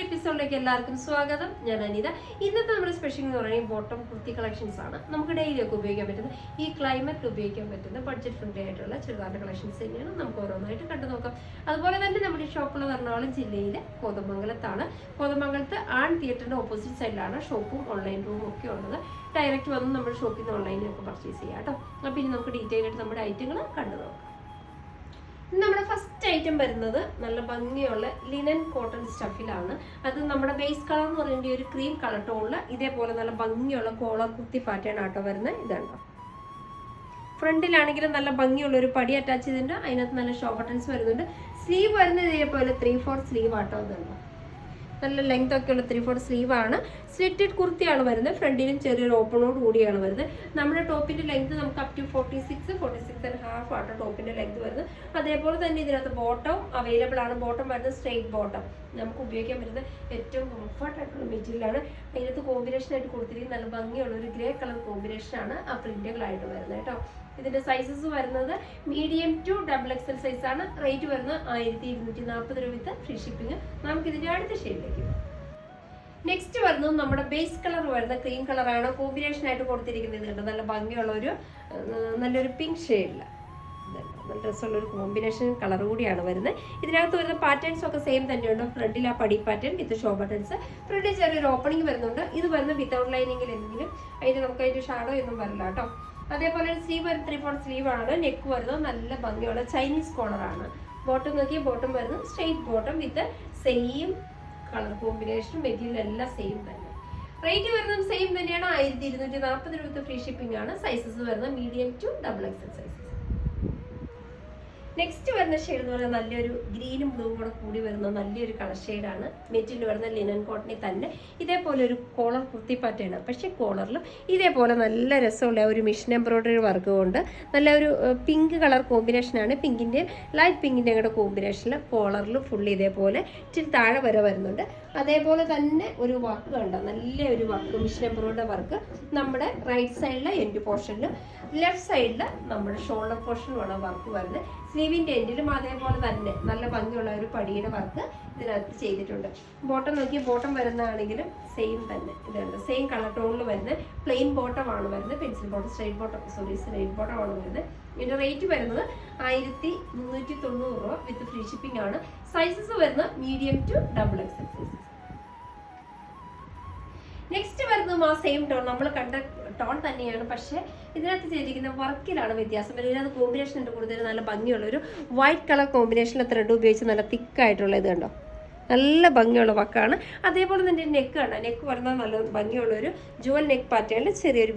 എപ്പിസോഡിലേക്ക് എല്ലാവർക്കും സ്വാഗതം. ഞാൻ അനിത. ഇന്നത്തെ നമ്മുടെ സ്പെഷ്യൽ എന്ന് പറയുന്നത് ബോട്ടം കുർത്തി കളക്ഷൻസ് ആണ്. നമുക്ക് ഡെയിലി ഒക്കെ ഉപയോഗിക്കാൻ പറ്റുന്ന, ഈ ക്ലൈമറ്റിൽ ഉപയോഗിക്കാൻ പറ്റുന്ന ബഡ്ജറ്റ് ഫ്രണ്ട്ലി ആയിട്ടുള്ള ചുരിദാറിന്റെ കളക്ഷൻസ് തന്നെയാണ്. നമുക്ക് ഓരോന്നായിട്ട് കണ്ടു നോക്കാം. അതുപോലെ തന്നെ നമ്മുടെ ഷോപ്പുള്ള എറണാകുളം ജില്ലയിലെ കോതമംഗലത്താണ്. കോതമംഗലത്ത് ആൺ തിയേറ്ററിന്റെ ഓപ്പോസിറ്റ് സൈഡിലാണ് ഷോപ്പും ഓൺലൈൻ റൂമും ഒക്കെ ഉള്ളത്. ഡയറക്റ്റ് വന്ന് നമ്മുടെ ഷോപ്പിൽ നിന്ന് ഓൺലൈനിലൊക്കെ പർച്ചേസ് ചെയ്യാം കേട്ടോ. അപ്പോൾ ഇനി നമുക്ക് ഡീറ്റെയിൽ ആയിട്ട് നമ്മുടെ ഐറ്റങ്ങൾ കണ്ടു നോക്കാം. നമ്മുടെ ഫസ്റ്റ് ഐറ്റം വരുന്നത് നല്ല ഭംഗിയുള്ള ലിനൻ കോട്ടൺ സ്റ്റഫിലാണ്. അത് നമ്മുടെ ബേസ് കളർ എന്ന് പറയുന്നത് ഒരു ക്രീം കളർ ടോണില് ഇതേപോലെ നല്ല ഭംഗിയുള്ള കോളർ കുർത്തി പാറ്റേൺ ആട്ടോ വരുന്നത്. ഇതുണ്ടോ, ഫ്രണ്ടിലാണെങ്കിലും നല്ല ഭംഗിയുള്ള ഒരു പടി അറ്റാച്ച് ചെയ്തിട്ടുണ്ട്. അതിനകത്ത് നല്ല ഷോ ബട്ടൺസ് വരുന്നുണ്ട്. സ്ലീവ് വരുന്നത് ഇതേപോലെ 3/4 സ്ലീവ് ആട്ടോ. ഇതുണ്ടോ, നല്ല ലെങ്ത് ഒക്കെ ഉള്ള 3/4 സ്ലീവ് ആണ്. സ്ലിറ്റഡ് കുർത്തിയാണ് വരുന്നത്. ഫ്രണ്ടിലും ചെറിയൊരു ഓപ്പണോട് കൂടിയാണ് വരുന്നത്. നമ്മുടെ ടോപ്പിന്റെ ലെങ്ത് നമുക്ക് അപ് ടു 46.5 ആട്ടോ ടോപ്പിന്റെ ലെങ്ത് വരുന്നത്. അതേപോലെ തന്നെ ഇതിനകത്ത് ബോട്ടം അവൈലബിൾ ആണ്. ബോട്ടം വരുന്നത് സ്ട്രെയിറ്റ് ബോട്ടം. നമുക്ക് ഉപയോഗിക്കാൻ പറ്റുന്ന ഏറ്റവും കംഫർട്ട് ആയിട്ടുള്ള മെറ്റീരിയലാണ്. അതിനകത്ത് കോമ്പിനേഷൻ ആയിട്ട് കൊടുത്തിരിക്കുന്നത് നല്ല ഭംഗിയുള്ള ഒരു ഗ്രേ കളർ കോമ്പിനേഷൻ ആണ് ആ പ്രിന്റുകളായിട്ട് വരുന്നത് കേട്ടോ. ഇതിന്റെ സൈസസ് വരുന്നത് മീഡിയം ടു XXL സൈസ് ആണ്. റേറ്റ് വരുന്നത് 1240 രൂപ വിത്ത് ഫ്രീ ഷിപ്പിംഗ്. നമുക്ക് ഇതിന്റെ അടുത്ത ഷെയ്ഡിലേക്ക്. നെക്സ്റ്റ് വരുന്നത് നമ്മുടെ ബേസ് കളർ വരുന്ന ക്രീം കളറാണ്. കോമ്പിനേഷൻ ആയിട്ട് കൊടുത്തിരിക്കുന്നത് നല്ല ഭംഗിയുള്ള ഒരു നല്ലൊരു പിങ്ക് ഷെയ്ഡില് നല്ല ഡ്രസ്സുള്ള ഒരു കോമ്പിനേഷൻ കളർ കൂടിയാണ് വരുന്നത്. ഇതിനകത്ത് വരുന്ന പാറ്റേൺസ് ഒക്കെ സെയിം തന്നെയുണ്ട്. ഫ്രണ്ടിൽ ആ പടി പാറ്റേൺ വിത്ത് ഷോ ബട്ടൺസ്. ഫ്രണ്ടിൽ ചെറിയൊരു ഓപ്പണിംഗ് വരുന്നുണ്ട്. ഇത് വരുന്ന വിത്തൗട്ട് ലൈനിങ്ങിൽ എന്തെങ്കിലും അതിന് നമുക്ക് അതിന്റെ ഷാഡോ ഒന്നും വരില്ല കേട്ടോ. അതേപോലെ സ്ലീവ് വരുന്നത് 3/4 സ്ലീവ് ആണ്. നെക്ക് വരുന്നത് നല്ല ഭംഗിയുള്ള ചൈനീസ് കോളർ ആണ്. ബോട്ടം നോക്കിയാൽ ബോട്ടം വരുന്നത് straight bottom with same colour combination. Material എല്ലാം സെയിം തന്നെ. റേറ്റ് വരുന്നത് സെയിം തന്നെയാണ്. 1240 രൂപ ഫ്രീ ഷിപ്പിംഗ് ആണ്. സൈസസ് വരുന്നത് medium to XXL sizes. Next വരുന്ന ഷെയ്ഡ് എന്ന് പറയുന്നത് നല്ലൊരു ഗ്രീനും ബ്ലൂവും കൂടെ കൂടി വരുന്ന നല്ലൊരു കളർ ഷെയ്ഡാണ്. മെറ്റീരിയൽ വരുന്ന ലിനൻ കോട്ടണിൽ തന്നെ ഇതേപോലെ ഒരു കോളർ കുർത്തി പാറ്റേൺ. പക്ഷേ കോളറിലും ഇതേപോലെ നല്ല രസമുള്ള ഒരു മിഷൻ എംബ്രോയിഡറി വർക്ക് കൊണ്ട് നല്ല ഒരു പിങ്ക് കളർ കോമ്പിനേഷനാണ്. പിങ്കിൻ്റെ ലൈറ്റ് പിങ്കിൻ്റെ കൂടെ കോമ്പിനേഷനിൽ കോളറിൽ ഫുള്ള് ഇതേപോലെ ഇച്ചിരി താഴെ വരെ വരുന്നുണ്ട്. അതേപോലെ തന്നെ ഒരു വർക്ക് കണ്ട നല്ല ഒരു വർക്ക് മിഷൻ എംബ്രോയിഡറി വർക്ക് നമ്മുടെ റൈറ്റ് സൈഡിലെ എൻഡ് പോർഷനിൽ, ലെഫ്റ്റ് സൈഡിൽ നമ്മുടെ ഷോൾഡർ പോർഷനുമാണ് വർക്ക് വരുന്നത്. സ്ലീവിൻ്റെ എൻഡിലും അതേപോലെ തന്നെ നല്ല ഭംഗിയുള്ള ഒരു പടിയുടെ വർക്ക് ഇതിനകത്ത് ചെയ്തിട്ടുണ്ട്. ബോട്ടം നോക്കി ബോട്ടം വരുന്നതാണെങ്കിലും സെയിം തന്നെ. ഇതുണ്ട് സെയിം കളർ ടോണിൽ വരുന്നത് പ്ലെയിൻ ബോട്ടമാണ് വരുന്നത്. പെൻസിൽ ബോട്ടം സ്ട്രെയിറ്റ് ബോട്ടമാണ് വരുന്നത്. ഇതിൻ്റെ റേറ്റ് വരുന്നത് 1390 രൂപ വിത്ത് ഫ്രീ ഷിപ്പിംഗ് ആണ്. സൈസസ് വരുന്നത് medium to XXL sizes. Next വരുന്നത് ആ സെയിം ടോൺ, നമ്മൾ കണ്ട ടോൺ തന്നെയാണ്. പക്ഷേ ഇതിനകത്ത് ചെയ്തിരിക്കുന്ന വർക്കിലാണ് വ്യത്യാസം. ഇതിനകത്ത് കോമ്പിനേഷൻ ഉണ്ട് കൂടുതൽ നല്ല ഭംഗിയുള്ള ഒരു വൈറ്റ് കളർ കോമ്പിനേഷനിലെ ത്രെഡ് ഉപയോഗിച്ച് നല്ല തിക്കായിട്ടുള്ള ഇത് കണ്ടോ, നല്ല ഭംഗിയുള്ള വർക്കാണ്. അതേപോലെ തന്നെ നെക്ക് കണ്ടോ, നെക്ക് വരുന്നത് നല്ല ഭംഗിയുള്ള ഒരു ജുവൽ നെക്ക് പാറ്റേണിൽ ചെറിയൊരു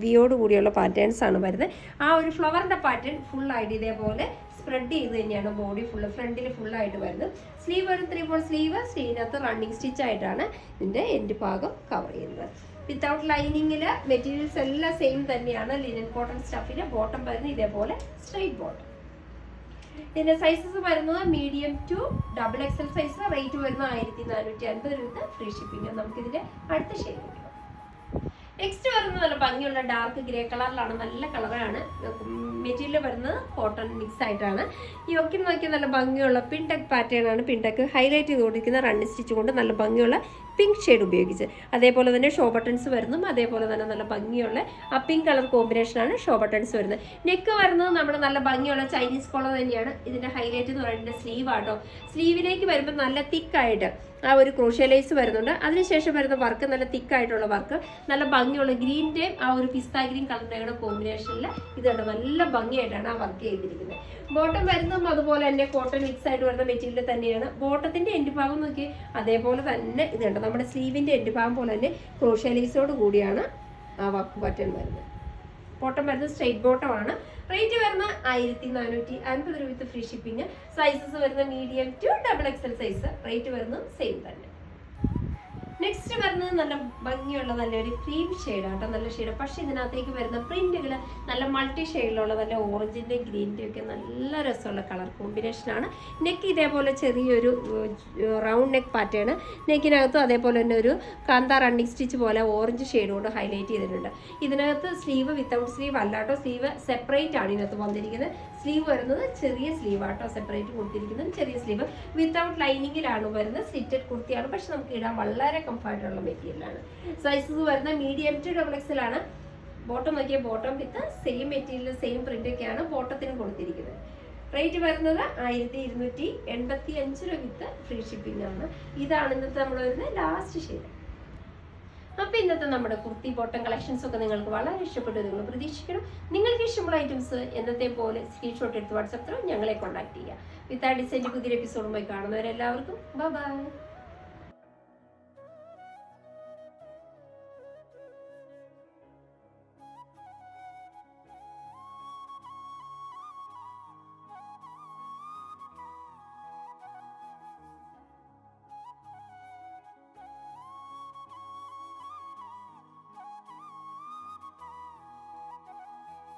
വിയോട് കൂടിയുള്ള പാറ്റേൺസ് ആണ് വരുന്നത്. ആ ഒരു ഫ്ലവറിന്റെ പാറ്റേൺ ഫുള്ളായിട്ട് ഇതേപോലെ സ്പ്രെഡ് ചെയ്ത് തന്നെയാണ് ബോഡി ഫുള്ള് ഫ്രണ്ടിൽ ഫുള്ളായിട്ട് വരുന്നത്. സ്ലീവ് ഒരു 3/4 സ്ലീവ്. സ്ലീവിനകത്ത് റണ്ണിങ് സ്റ്റിച്ച് ആയിട്ടാണ് ഇതിൻ്റെ എൻഡ് ഭാഗം കവർ ചെയ്യുന്നത്. വിത്തൗട്ട് ലൈനിങ്ങിൽ മെറ്റീരിയൽസ് എല്ലാം സെയിം തന്നെയാണ്. ലിനൻ കോട്ടൺ സ്റ്റഫിന് ബോട്ടം വരുന്നത് ഇതേപോലെ സ്ട്രെയിറ്റ് ബോട്ടം. ഇതിന്റെ സൈസസ് വരുന്നത് medium to XXL size. Rate വരുന്നത് 1450 രൂപ ഫ്രീ ഷിപ്പിംഗ്. നമുക്കിതിന്റെ അടുത്ത ഷെയ്ഡ്. നെക്സ്റ്റ് വരുന്നത് നല്ല ഭംഗിയുള്ള ഡാർക്ക് ഗ്രേ കളറിലാണ്. നല്ല കളറാണ്. മെറ്റീരിയൽ വരുന്നത് കോട്ടൺ മിക്സ് ആയിട്ടാണ്. ഈ ഒക്കെ നോക്കിയാൽ നല്ല ഭംഗിയുള്ള പിൻടെക് പാറ്റേൺ ആണ്. പിൻടെക് ഹൈലൈറ്റ് ചെയ്തുകൊണ്ടിരിക്കുന്ന റണ്ണിങ് സ്റ്റിച്ച് കൊണ്ട് നല്ല ഭംഗിയുള്ള പിങ്ക് ഷെയ്ഡ് ഉപയോഗിച്ച്. അതേപോലെ തന്നെ ഷോ ബട്ടൺസ് വരുന്നു. അതേപോലെ തന്നെ നല്ല ഭംഗിയുള്ള ആ പിങ്ക് കളർ കോമ്പിനേഷനാണ് ഷോ ബട്ടൺസ് വരുന്നത്. നെക്ക് വരുന്നത് നമ്മുടെ നല്ല ഭംഗിയുള്ള ചൈനീസ് കോളർ തന്നെയാണ്. ഇതിന്റെ ഹൈലൈറ്റ് എന്ന് പറയുന്നത് സ്ലീവ് ആട്ടോ. സ്ലീവിലേക്ക് വരുമ്പോൾ നല്ല തിക്കായിട്ട് ആ ഒരു ക്രോഷ്യ വരുന്നുണ്ട്. അതിനുശേഷം വരുന്ന വർക്ക് നല്ല തിക്കായിട്ടുള്ള വർക്ക്, നല്ല ഭംഗിയുള്ള ഗ്രീൻ്റെ ആ ഒരു പിസ്ത ഗ്രീൻ കളറിൻ്റെ കോമ്പിനേഷനിൽ ഇതുണ്ട് നല്ല ഭംഗിയായിട്ടാണ് ആ വർക്ക് ചെയ്തിരിക്കുന്നത്. ബോട്ടം വരുന്നതും അതുപോലെ തന്നെ കോട്ടൺ മിക്സ് ആയിട്ട് വരുന്ന മെറ്റീരിയൽ തന്നെയാണ്. ബോട്ടത്തിന്റെ എൻഡ് ഭാഗം നോക്കി അതേപോലെ തന്നെ ഇതുണ്ട് നമ്മുടെ സ്ലീവിന്റെ എൻഡ് ഭാഗം പോലെ തന്നെ ക്രോഷ്യ കൂടിയാണ് ആ വർക്ക് പാറ്റേൺ വരുന്നത്. ബോട്ടം വരുന്നത് സ്ട്രെയിറ്റ് ബോട്ടമാണ്. റേറ്റ് വരുന്നത് 1450 രൂപ വിത്ത് ഫ്രീ ഷിപ്പിംഗ്. സൈസസ് വരുന്നത് medium to XXL size. Rate വരുന്നത് സെയിം തന്നെ. നെക്സ്റ്റ് വരുന്നത് നല്ല ഭംഗിയുള്ള നല്ലൊരു ക്രീം ഷെയ്ഡാണ് കേട്ടോ, നല്ല ഷെയ്ഡ്. പക്ഷെ ഇതിനകത്തേക്ക് വരുന്ന പ്രിന്റുകൾ നല്ല മൾട്ടി ഷെയ്ഡിലുള്ള നല്ല ഓറഞ്ചിന്റെ ഗ്രീനിന്റെ ഒക്കെ നല്ല രസമുള്ള കളർ കോമ്പിനേഷനാണ്. നെക്ക് ഇതേപോലെ ചെറിയൊരു റൗണ്ട് നെക്ക് പാറ്റേൺ, നെക്കിനകത്തും അതേപോലെ തന്നെ ഒരു കാന്താ റണ്ണിങ് സ്റ്റിച്ച് പോലെ ഓറഞ്ച് ഷെയ്ഡ് കൊണ്ട് ഹൈലൈറ്റ് ചെയ്തിട്ടുണ്ട്. ഇതിനകത്ത് സ്ലീവ് വിത്തൗട്ട് സ്ലീവ് അല്ലാട്ടോ, സ്ലീവ് സെപ്പറേറ്റ് ആണ് ഇതിനകത്ത് വന്നിരിക്കുന്നത്. സ്ലീവ് വരുന്നത് ചെറിയ സ്ലീവ് ആട്ടോ, സെപ്പറേറ്റ് കൊടുത്തിരിക്കുന്നത് ചെറിയ സ്ലീവ്. വിത്തൗട്ട് ലൈനിങ്ങിലാണ് വരുന്നത്, സ്ലിറ്റഡ് കുർത്തിയാണ്. പക്ഷെ നമുക്ക് ഇടാൻ വളരെ കംഫർട്ടുള്ള മെറ്റീരിയലാണ്. സൈസസ് വരുന്ന മീഡിയം ടു XXL ആണ്. Bottom Nokia bottom with same material same print ഒക്കെയാണ് ബോട്ടത്തിന് കൊടുത്തിരിക്കുന്നത്. റേറ്റ് വരുന്നത് 1285 രൂപ വിത്ത് ഫ്രീ ഷിപ്പിംഗ് ആണ്. ഇതാണ് ഇന്നത്തെ നമ്മൾ വരുന്ന ലാസ്റ്റ് ഷെയ്ഡ്. അപ്പൊ ഇന്നത്തെ നമ്മുടെ കുർത്തി ബോട്ടം കളക്ഷൻസ് ഒക്കെ നിങ്ങൾക്ക് വളരെ ഇഷ്ടപ്പെട്ടു നിങ്ങൾ പ്രതീക്ഷിക്കണം. നിങ്ങൾക്ക് ഇഷ്ടമുള്ള ഐറ്റംസ് എന്നത്തെ പോലെ സ്ക്രീൻഷോട്ട് എടുത്ത് വാട്സാപ്പ് ത്രൂ ഞങ്ങളെ കോൺടാക്ട് ചെയ്യുക. വിത്ത് ആ ഡിസൈൻ്റെ പുതിയൊരു എപ്പിസോഡുമായി കാണുന്നവരെല്ലാവർക്കും ബൈ.